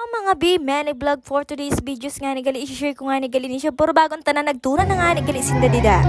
Ang mga many vlog for today's videos nga ni gali i-share ko nga ni gali ni siya pero bagong tanan nagtura na nga ni gali sinda dida.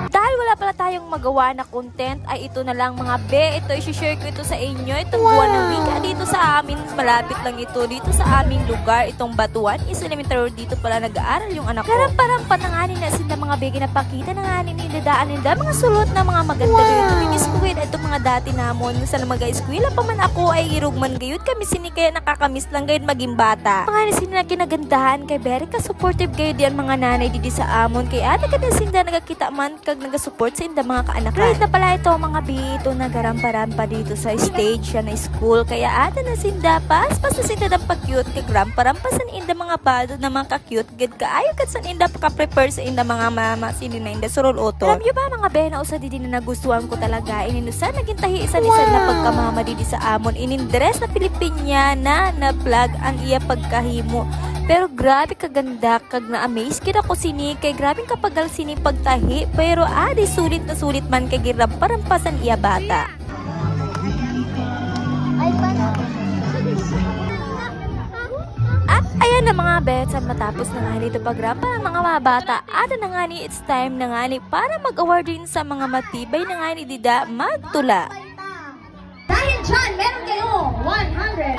Dahil wala pala tayong magawa na content ay ito na lang mga be, ito i-share ko ito sa inyo, itong buwan ng wika dito sa amin, malapit lang ito dito sa aming lugar, itong Batuan is elementary dito pala nag-aaral yung anak ko. Karampa-rampa na nga na sila mga be, ginapakita na nga nilidaan nila mga sulot na mga maganda gayon. Tuminiskuwid ito mga dati namon sa mag-eskwela pa man ako ay irugman gayon kami sini kaya nakakamiss lang gayon maging bata. Mga sini na kinagandahan kay very ka supportive gayon diyan mga nanay didi sa amon kay ate kada sinda nagakita man kag nagasupport sa inda mga kaanakan. Great na pala ito mga bito nagarampa-rampa dito sa stage siya na school kaya ate na sinda pas na sinda ng pag-cute kag rampa-rampa sa inda mga bado na mga ka-cute gid kaayo kat sa inda paka-prepare sa inda mga mama sini na inda surul oto. Alam nyo ba mga bena usa didi na nagustuhan ko talaga ininusan naging tahi isan-isan na pagkamama didi sa amon inindres na Pilipiniana na vlog ang iya pagkahimo. Pero grabe kaganda kag na-amaze kid ako sini kay grabe kapagal sini pagtahi pero adi sulit na sulit man kay parampasan iya bata. At ayan na mga bets at matapos na nga nito pagrampa ng mga bata at na nga ni it's time na nga ni para mag-award din sa mga matibay na nga ni Dida magtula. Dahil dyan, meron kayo 100.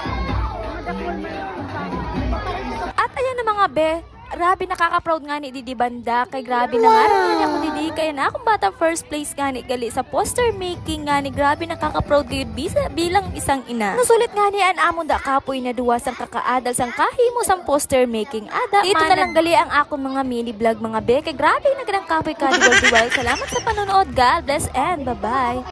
At ayan na mga be, grabe nakaka-proud nga ni Didi Banda kay grabe na nga rin ako Didi kaya na akong bata first place nga ni gali sa poster making nga ni grabe nakaka-proud kayo bilang isang ina. Nasulit nga ni an amon da kapoy na duwa sang kakaadal sang kahimo sang poster making ada. Dito na lang gali ang akong mga mini vlog mga be kay grabe nagdang kapoy ka duwal. Salamat sa panonood. God bless and bye-bye.